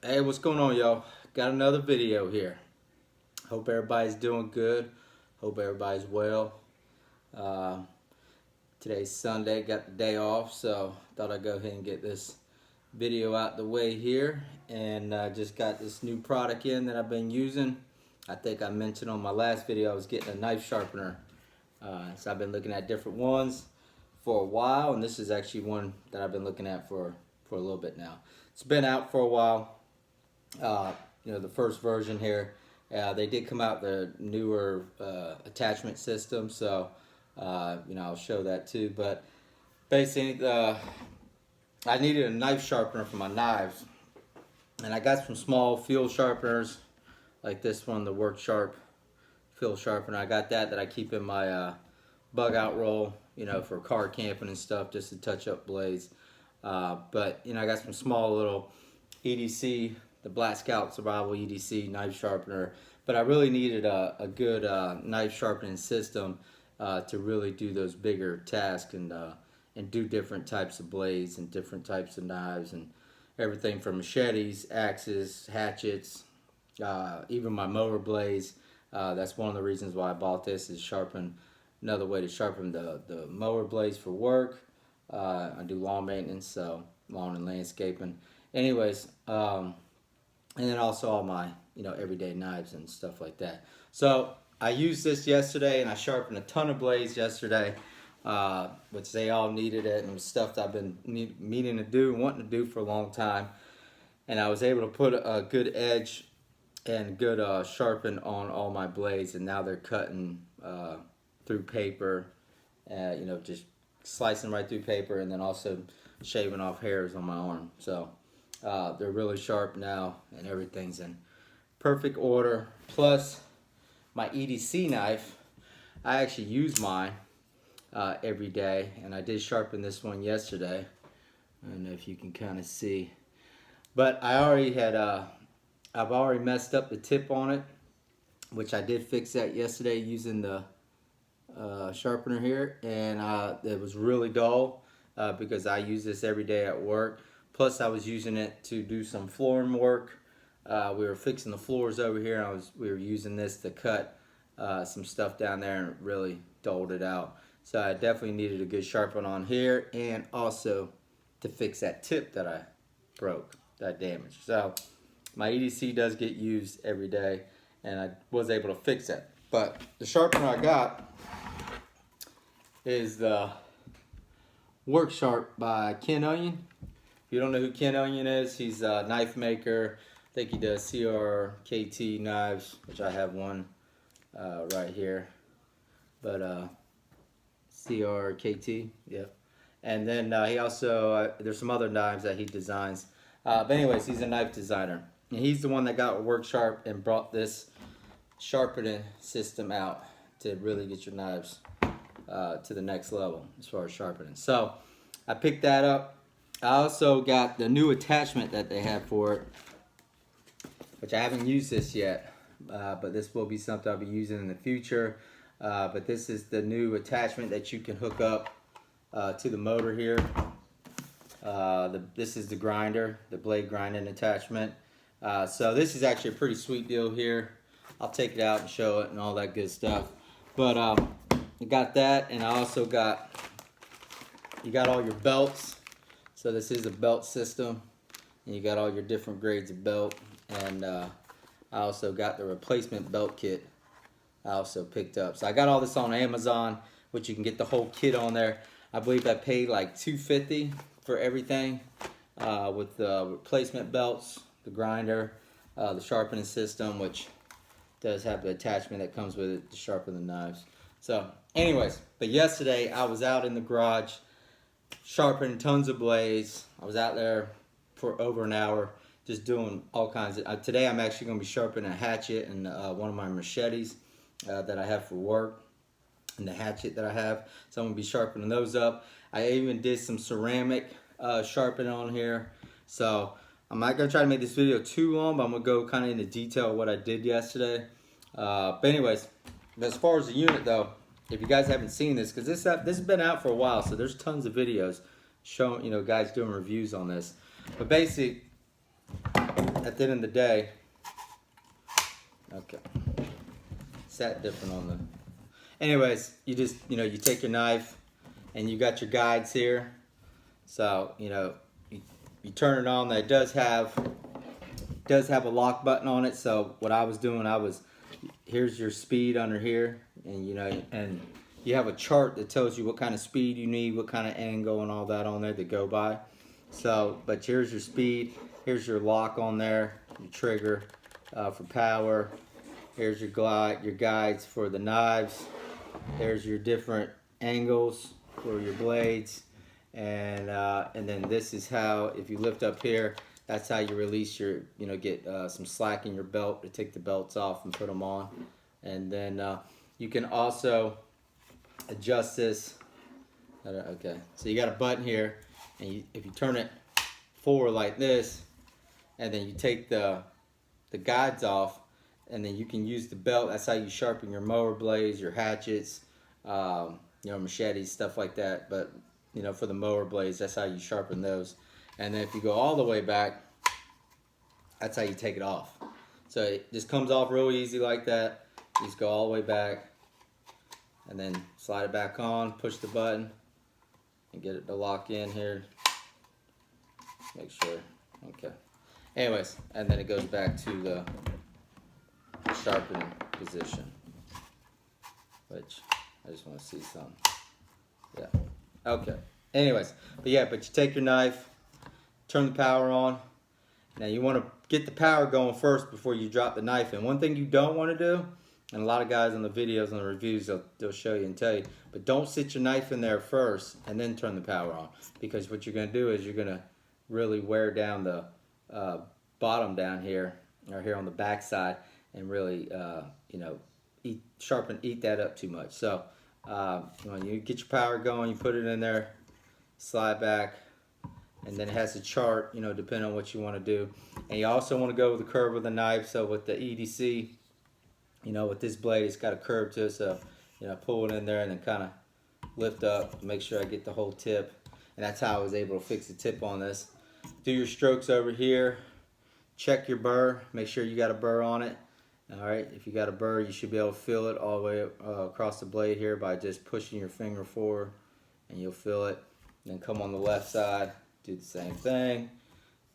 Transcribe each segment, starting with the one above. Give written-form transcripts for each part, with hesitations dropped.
Hey, what's going on, y'all? Got another video here. Hope everybody's doing good. Hope everybody's well. Today's Sunday, got the day off, so thought I'd go ahead and get this video out the way here. And just got this new product in that I've been using. I think I mentioned on my last video I was getting a knife sharpener. So I've been looking at different ones for a while, and this is actually one that I've been looking at for a little bit now. It's been out for a while. The first version here, they did come out the newer attachment system, so I'll show that too. But basically, I needed a knife sharpener for my knives, and I got some small field sharpeners like this one, the Worksharp field sharpener. I got that I keep in my bug out roll, for car camping and stuff, just to touch up blades. But I got some small little EDC, the Black Scout Survival EDC knife sharpener, but I really needed a good knife sharpening system to really do those bigger tasks and do different types of blades and different types of knives and everything from machetes, axes, hatchets, even my mower blades. That's one of the reasons why I bought this, is another way to sharpen the mower blades for work. I do lawn maintenance, so lawn and landscaping. Anyways, and then also all my everyday knives and stuff like that. So I used this yesterday, and I sharpened a ton of blades yesterday, which they all needed it, and it was stuff that I've been meaning to do, wanting to do for a long time. And I was able to put a good edge and good sharpen on all my blades, and now they're cutting through paper, just slicing right through paper, and then also shaving off hairs on my arm. So they're really sharp now, and everything's in perfect order. Plus my EDC knife, I actually use mine every day, and I did sharpen this one yesterday. I don't know if you can kind of see, but I already had I've already messed up the tip on it, which I did fix that yesterday using the sharpener here, and it was really dull because I use this every day at work. Plus I was using it to do some flooring work. We were fixing the floors over here, and we were using this to cut some stuff down there, and it really dulled it out. So I definitely needed a good sharpen on here, and also to fix that tip that I broke, that damaged. So my EDC does get used every day, and I was able to fix it. But the sharpener I got is the Worksharp by Ken Onion. If you don't know who Ken Onion is, he's a knife maker. I think he does CRKT knives, which I have one right here. But CRKT, yep. And then he also, there's some other knives that he designs. But anyways, he's a knife designer. And he's the one that got Worksharp and brought this sharpening system out to really get your knives to the next level as far as sharpening. So I picked that up. I also got the new attachment that they have for it, which I haven't used this yet, but this will be something I'll be using in the future. But this is the new attachment that you can hook up to the motor here. This is the grinder, the blade grinding attachment. So this is actually a pretty sweet deal here. I'll take it out and show it and all that good stuff. But I got that, and I also got, you got all your belts. So this is a belt system, and you got all your different grades of belt. And I also got the replacement belt kit I also picked up. So I got all this on Amazon, which you can get the whole kit on there. I believe I paid like $250 for everything, with the replacement belts, the grinder, the sharpening system, which does have the attachment that comes with it to sharpen the knives. So anyways, but yesterday I was out in the garage sharpening tons of blades. I was out there for over an hour just doing all kinds of, today I'm actually going to be sharpening a hatchet and one of my machetes that I have for work, and the hatchet that I have. So I'm going to be sharpening those up. I even did some ceramic sharpening on here. So I'm not going to try to make this video too long, but I'm going to go kind of into detail what I did yesterday. But anyways, as far as the unit though, if you guys haven't seen this, because this has been out for a while, so there's tons of videos showing, guys doing reviews on this. But basically, at the end of the day, okay, sat different on the. Anyways, you just, you know, you take your knife and you got your guides here. So, you know, you turn it on. That does have a lock button on it. So what I was doing, here's your speed under here, and you know, and you have a chart that tells you what kind of speed you need, what kind of angle and all that on there to go by. So, but here's your speed, here's your lock on there, your trigger for power. Here's your guides for the knives. There's your different angles for your blades, and then this is how, if you lift up here, that's how you release your, you know, get some slack in your belt to take the belts off and put them on. And then you can also adjust this. Okay, so you got a button here, and if you turn it forward like this, and then you take the guides off, and then you can use the belt. That's how you sharpen your mower blades, your hatchets, you know, machetes, stuff like that. But you know, for the mower blades, that's how you sharpen those. And then if you go all the way back, that's how you take it off. So it just comes off real easy like that. You just go all the way back, and then slide it back on, push the button, and get it to lock in here. Make sure, okay. Anyways, and then it goes back to the sharpening position, which I just want to see some. Yeah, okay. Anyways, but you take your knife, turn the power on. Now you want to get the power going first before you drop the knife in. One thing you don't want to do, and a lot of guys on the videos and the reviews, they'll show you and tell you, but don't sit your knife in there first and then turn the power on, because what you're going to do is you're going to really wear down the bottom down here, or here on the back side, and really you know, eat that up too much. So when you get your power going, you put it in there, slide back, and then it has a chart, you know, depending on what you want to do. And you also want to go with the curve of the knife. So with the EDC, you know, with this blade, it's got a curve to it. So, you know, pull it in there and then kind of lift up, make sure I get the whole tip. And that's how I was able to fix the tip on this. Do your strokes over here. Check your burr. Make sure you got a burr on it. All right, if you got a burr, you should be able to feel it all the way across the blade here by just pushing your finger forward, and you'll feel it. Then come on the left side, do the same thing,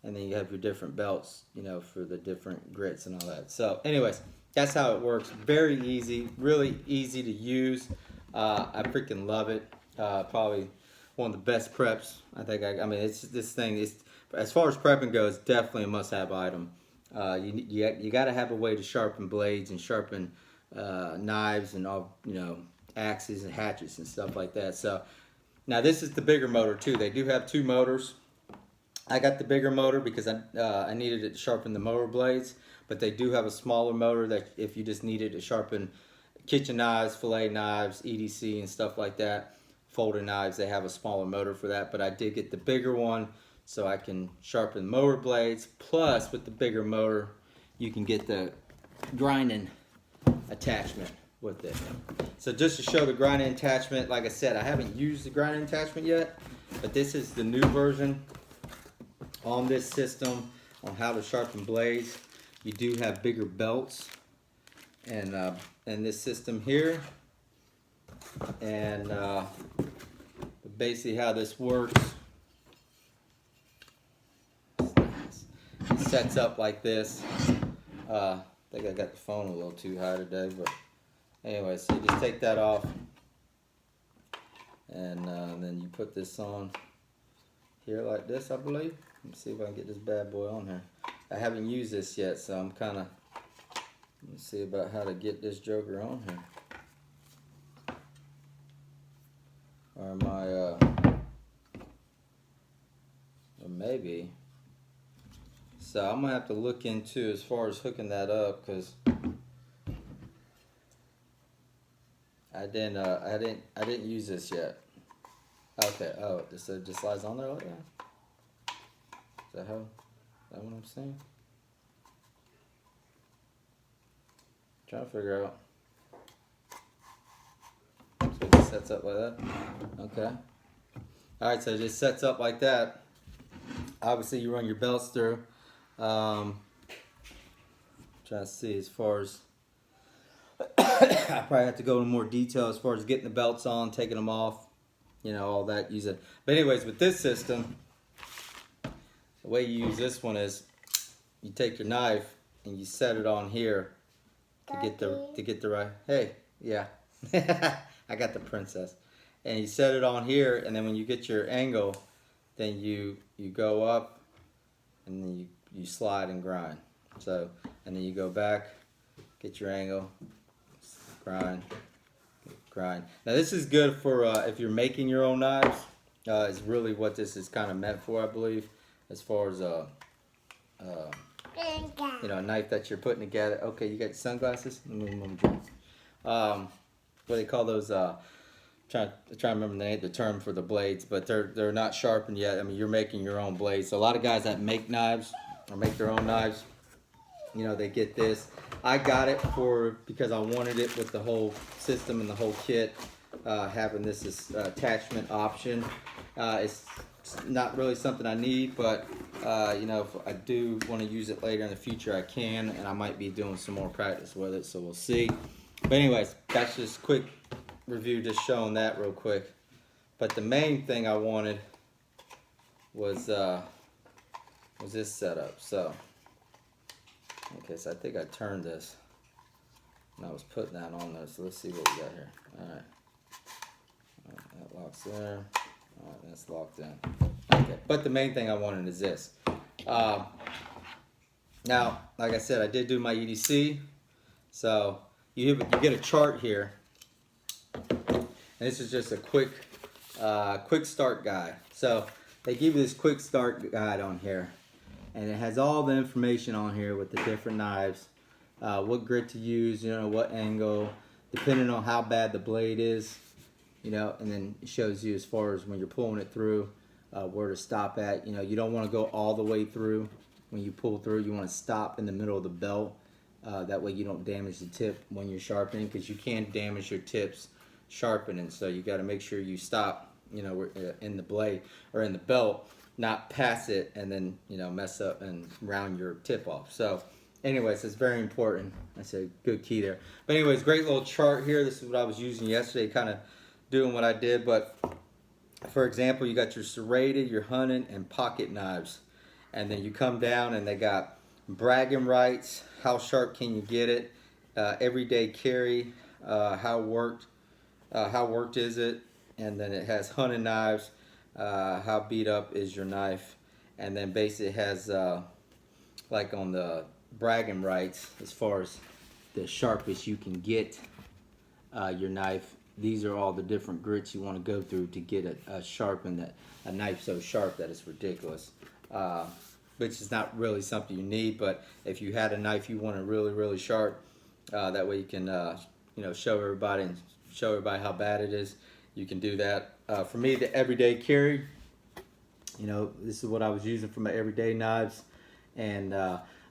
and then you have your different belts, you know, for the different grits and all that. So anyways, that's how it works. Very easy, really easy to use. I freaking love it. Probably one of the best preps. I think. I mean, it's this thing is, as far as prepping goes, definitely a must-have item. You got to have a way to sharpen blades and sharpen knives and all, you know, axes and hatchets and stuff like that. So now this is the bigger motor too. They do have two motors. I got the bigger motor because I needed it to sharpen the mower blades, but they do have a smaller motor that if you just needed to sharpen kitchen knives, fillet knives, EDC and stuff like that, folding knives, they have a smaller motor for that. But I did get the bigger one so I can sharpen mower blades. Plus, with the bigger motor, you can get the grinding attachment with it. So just to show the grinding attachment, like I said, I haven't used the grinding attachment yet, but this is the new version on this system on how to sharpen blades. You do have bigger belts and this system here, and basically how this works, it sets up like this. I think I got the phone a little too high today, but anyway, so you just take that off, and then you put this on here like this, I believe. Let me see if I can get this bad boy on here. I haven't used this yet, so I'm kind of, let's see about how to get this joker on here. Or my, or maybe. So I'm gonna have to look into as far as hooking that up, because I didn't use this yet. Okay. Oh, so it just slides on there like that. Is that what I'm saying? Trying to figure out. So it just sets up like that. Okay. All right. So it just sets up like that. Obviously, you run your belts through. Trying to see as far as I probably have to go into more detail as far as getting the belts on, taking them off, you know, all that. Use it. But anyways, with this system, the way you use this one is you take your knife and you set it on here to get the right. Hey, yeah, I got the princess. And you set it on here, and then when you get your angle, then you go up, and then you slide and grind. So, and then you go back, get your angle, grind, grind. Now this is good for if you're making your own knives. Is really what this is kind of meant for, I believe, as far as you know, a knife that you're putting together. Okay, you got your sunglasses? What do they call those? Trying to remember the term for the blades, but they're not sharpened yet. I mean, you're making your own blades. So a lot of guys that make knives or make their own knives, you know, they get this. I got it because I wanted it with the whole system and the whole kit, having this attachment option. It's not really something I need, but you know, if I do want to use it later in the future, I can, and I might be doing some more practice with it, so we'll see. But anyways, that's just quick review, just showing that real quick. But the main thing I wanted was this setup. So okay, so I think I turned this and I was putting that on there, so let's see what we got here. Alright, that locks there. Alright, that's locked in. Okay, but the main thing I wanted is this. Now, like I said, I did do my EDC, so you get a chart here. And this is just a quick start guide. So they give you this quick start guide on here, and it has all the information on here with the different knives, what grit to use, you know, what angle, depending on how bad the blade is, you know, and then it shows you as far as when you're pulling it through, where to stop at. You know, you don't want to go all the way through when you pull through. You want to stop in the middle of the belt. That way you don't damage the tip when you're sharpening, because you can damage your tips sharpening. So you got to make sure you stop, you know, in the blade or in the belt, not pass it and then, you know, mess up and round your tip off. So anyways, it's very important. That's a good key there. But anyways, great little chart here. This is what I was using yesterday, kind of doing what I did. But for example, you got your serrated, your hunting, and pocket knives. And then you come down and they got bragging rights, how sharp can you get it, everyday carry, how worked is it, and then it has hunting knives, how beat up is your knife, and then basically it has like on the bragging rights, as far as the sharpest you can get your knife. These are all the different grits you want to go through to get a knife so sharp that it's ridiculous. Which is not really something you need, but if you had a knife you want it really sharp, that way you can you know, show everybody how bad it is. You can do that. For me, the everyday carry, you know, this is what I was using for my everyday knives, and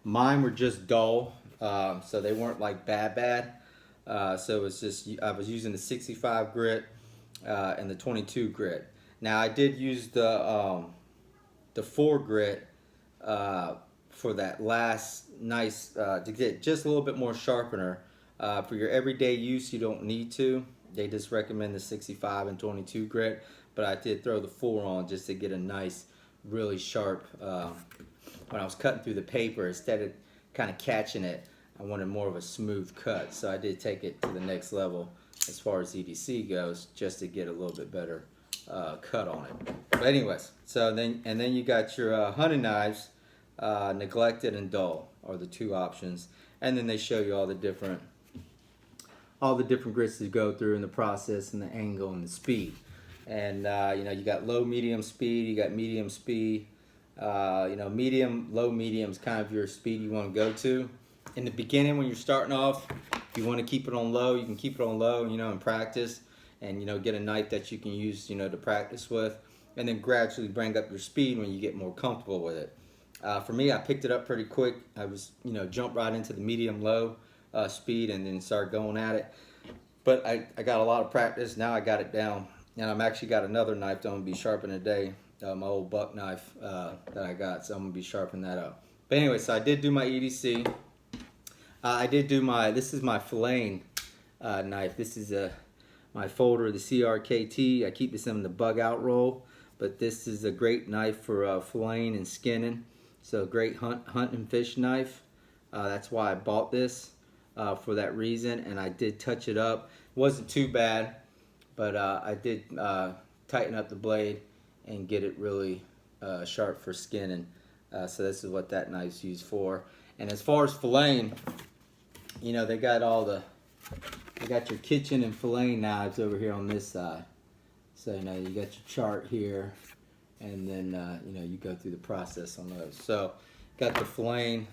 mine were just dull, so they weren't like bad. So it's just, I was using the 65 grit and the 22 grit. Now I did use the 4 grit for that last nice, to get just a little bit more sharpener. For your everyday use, you don't need to. They just recommend the 65 and 22 grit, but I did throw the 4 on just to get a nice, really sharp, when I was cutting through the paper, instead of kind of catching it, I wanted more of a smooth cut. So I did take it to the next level as far as EDC goes, just to get a little bit better cut on it. But anyways, so then you got your hunting knives, neglected and dull are the 2 options, and then they show you all the different grits to go through in the process, and the angle and the speed. And you know, you got low, medium speed, you got medium speed. You know, low, medium is kind of your speed you want to go to. In the beginning, when you're starting off, if you want to keep it on low, you can keep it on low, you know, and practice, and, you know, get a knife that you can use, you know, to practice with, and then gradually bring up your speed when you get more comfortable with it. For me, I picked it up pretty quick. I was, you know, jumped right into the medium-low speed and then started going at it. But I got a lot of practice. Now I got it down, and I'm actually got another knife that I'm going to be sharpening today, my old buck knife that I got, so I'm going to be sharpening that up. But But anyway, so I did do my EDC. I did do this is my filleting knife. This is my folder, the CRKT. I keep this in the bug out roll, but this is a great knife for filleting and skinning. So great hunt and fish knife. That's why I bought this for that reason, and I did touch it up. It wasn't too bad, but I did tighten up the blade and get it really sharp for skinning. So this is what that knife's used for. And as far as filleting, you know, they got your kitchen and filleting knives over here on this side. So, you know, you got your chart here, and then, you know, you go through the process on those. So, got the filleting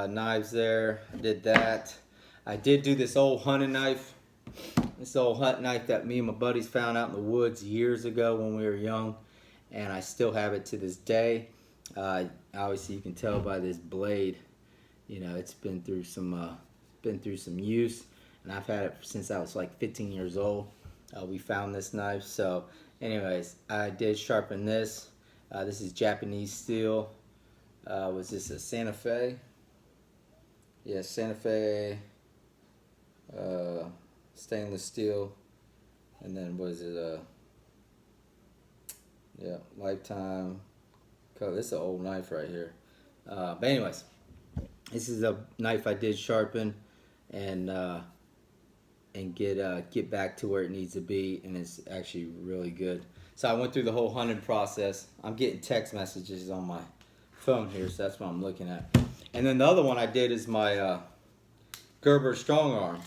knives there. I did that. I did do this old hunting knife. This old hunting knife that me and my buddies found out in the woods years ago when we were young, and I still have it to this day. Obviously, you can tell by this blade, you know, it's been through some use, and I've had it since I was like 15 years old. We found this knife. So anyways, I did sharpen this. This is Japanese steel. Was this a Santa Fe? Yeah, Santa Fe stainless steel. And then what is it? Yeah, Lifetime. This is an old knife right here. But anyways, this is a knife I did sharpen and get back to where it needs to be, and it's actually really good. So I went through the whole hunting process. I'm getting text messages on my phone here, so that's what I'm looking at. And then the other one I did is my Gerber Strong Arm,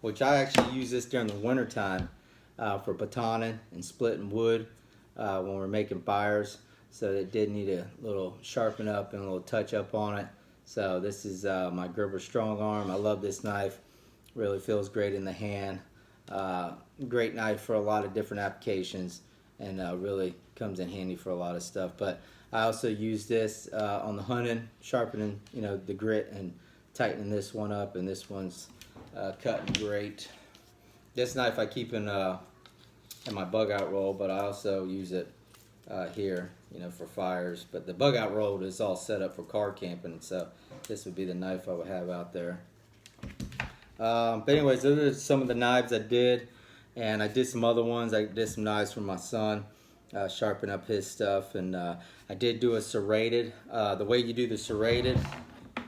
which I actually use this during the winter time for batoning and splitting wood when we're making fires. So it did need a little sharpen up and a little touch up on it. So this is my Gerber Strong Arm. I love this knife. Really feels great in the hand. Great knife for a lot of different applications, and really comes in handy for a lot of stuff. But I also use this on the hunting, sharpening, you know, the grit and tightening this one up, and this one's cutting great. This knife I keep in my bug out roll, but I also use it here, you know, for fires. But the bug out roll is all set up for car camping, so this would be the knife I would have out there. But anyways, those are some of the knives I did, and I did some other ones. I did some knives for my son, sharpen up his stuff, and I did do a serrated. The way you do the serrated,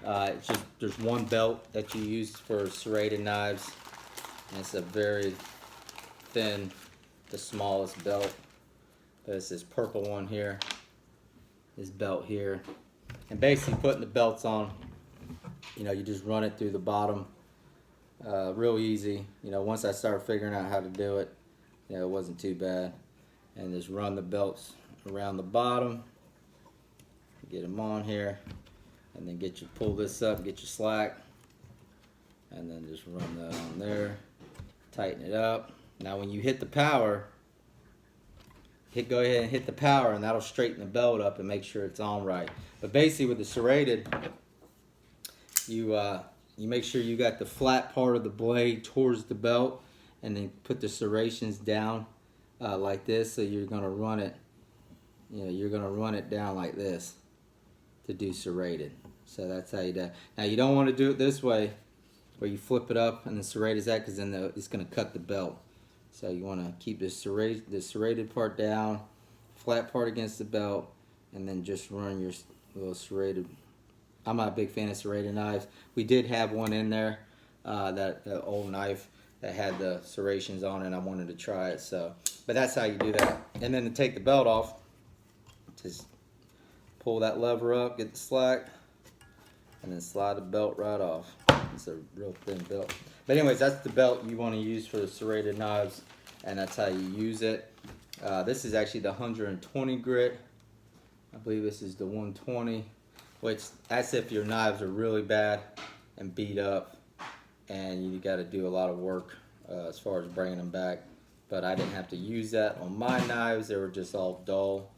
it's just there's one belt that you use for serrated knives, and it's a very thin, the smallest belt. But it's this purple one here, this belt here, and basically putting the belts on, you know, you just run it through the bottom. Real easy, you know. Once I started figuring out how to do it, you know, it wasn't too bad. And just run the belts around the bottom, get them on here, and then pull this up, get your slack, and then just run that on there, tighten it up. Now when you hit the power, go ahead and hit the power, and that'll straighten the belt up and make sure it's on right. But basically with the serrated, you make sure you got the flat part of the blade towards the belt, and then put the serrations down like this. So you're gonna run it, you know, you're gonna run it down like this to do serrated. So that's how you do it. Now you don't want to do it this way, where you flip it up and then serrate is that, because then it's gonna cut the belt. So you want to keep the serrated part down, flat part against the belt, and then just run your little serrated. I'm not a big fan of serrated knives. We did have one in there, that old knife that had the serrations on it, and I wanted to try it. So, but that's how you do that. And then to take the belt off, just pull that lever up, get the slack, and then slide the belt right off. It's a real thin belt. But anyways, that's the belt you want to use for the serrated knives, and that's how you use it. This is actually the 120 grit. I believe this is the 120. Which, that's if your knives are really bad and beat up, and you got to do a lot of work as far as bringing them back. But I didn't have to use that on my knives. They were just all dull,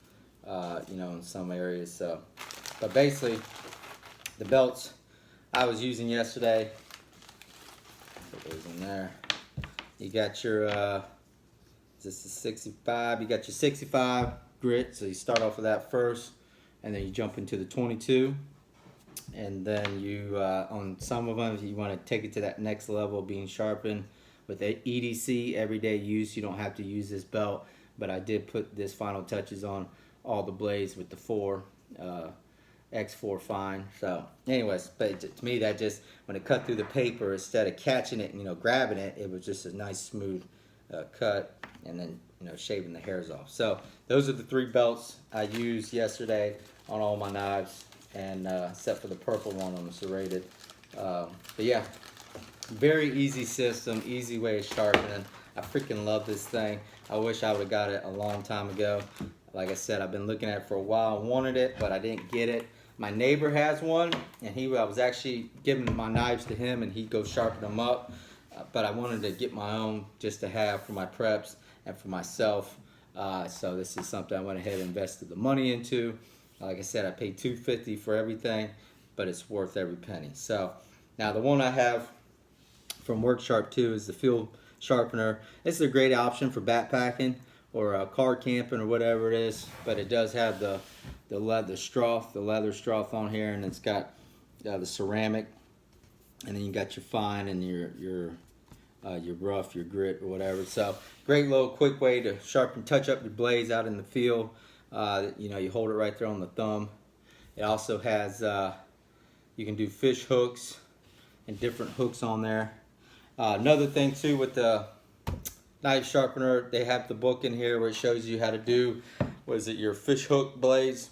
you know, in some areas. So, but basically, the belts I was using yesterday, put those in there. You got your, is this the 65? You got your 65 grit, so you start off with that first. And then you jump into the 22, and then you on some of them, if you want to take it to that next level, being sharpened with the EDC, everyday use, you don't have to use this belt, but I did put this final touches on all the blades with the 4 X4 fine. So anyways, but to me, that just, when it cut through the paper, instead of catching it and, you know, grabbing it, it was just a nice smooth cut, and then, you know, shaving the hairs off. So those are the 3 belts I used yesterday on all my knives, and except for the purple one on the serrated. But yeah, very easy system, easy way of sharpening. I freaking love this thing. I wish I would have got it a long time ago. Like I said, I've been looking at it for a while. I wanted it, but I didn't get it. My neighbor has one, and I was actually giving my knives to him, and he'd go sharpen them up. But I wanted to get my own just to have for my preps and for myself. So this is something I went ahead and invested the money into. Like I said, I paid $250 for everything, but it's worth every penny. So now the one I have from Worksharp too is the Field Sharpener. This is a great option for backpacking or car camping or whatever it is, but it does have the leather straw on here, and it's got the ceramic, and then you got your fine and your rough, your grit or whatever. So great little quick way to touch up your blades out in the field. You know, you hold it right there on the thumb. It also has you can do fish hooks and different hooks on there. Another thing too with the knife sharpener, they have the book in here where it shows you how to do, your fish hook blades,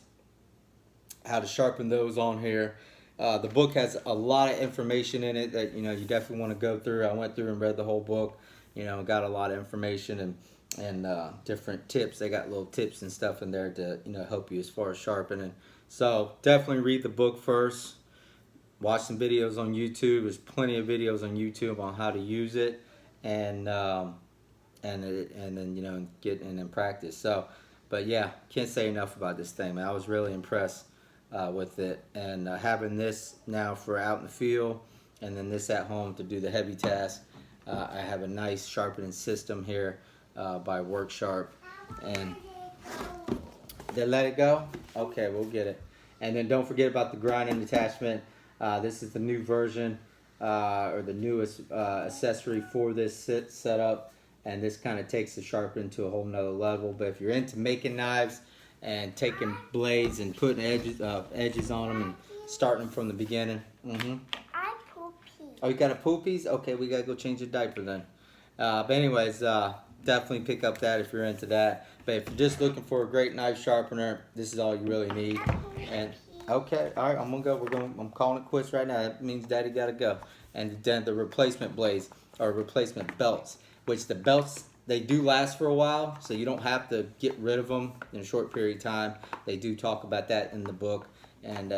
how to sharpen those on here. The book has a lot of information in it that, you know, you definitely want to go through. I went through and read the whole book, you know, got a lot of information and different tips. They got little tips and stuff in there to, you know, help you as far as sharpening. So definitely read the book first. Watch some videos on YouTube. There's plenty of videos on YouTube on how to use it, and then, you know, get in and practice. So, but yeah, can't say enough about this thing, man. I was really impressed with it, and having this now for out in the field, and then this at home to do the heavy task. I have a nice sharpening system here by Worksharp, and they let it go. Okay, we'll get it. And then don't forget about the grinding attachment. This is the new version, or the newest accessory for this setup, and this kind of takes the sharpening to a whole nother level. But if you're into making knives and taking blades and putting edges on them and starting them from the beginning. I poopy. Oh, you got a poopies? Okay, we gotta go change your diaper then. But anyways, definitely pick up that if you're into that. But if you're just looking for a great knife sharpener, this is all you really need. And okay, all right, I'm gonna go. I'm calling it quits right now. That means Daddy gotta go. And then the replacement blades or replacement belts, which the belts, they do last for a while, so you don't have to get rid of them in a short period of time. They do talk about that in the book, and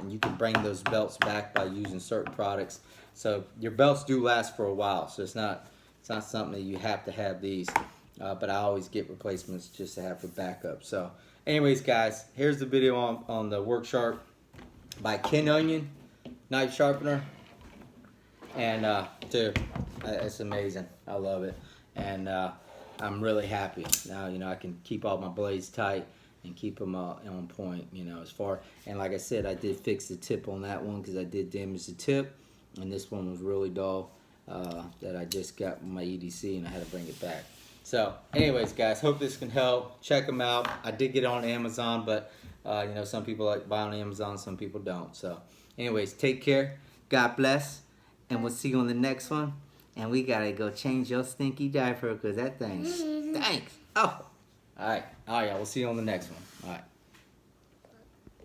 you can bring those belts back by using certain products. So your belts do last for a while, so it's not something that you have to have these. But I always get replacements just to have for backup. So anyways, guys, here's the video on the Worksharp by Ken Onion knife sharpener. And dude, it's amazing. I love it. And I'm really happy. Now, you know, I can keep all my blades tight and keep them on point, you know, as far. And like I said, I did fix the tip on that one because I did damage the tip. And this one was really dull that I just got my EDC, and I had to bring it back. So anyways, guys, hope this can help. Check them out. I did get it on Amazon, but you know, some people like buy on Amazon, some people don't. So anyways, take care. God bless. And we'll see you on the next one. And we gotta go change your stinky diaper because that thing stinks. Oh. All right, y'all. We'll see you on the next one. All right.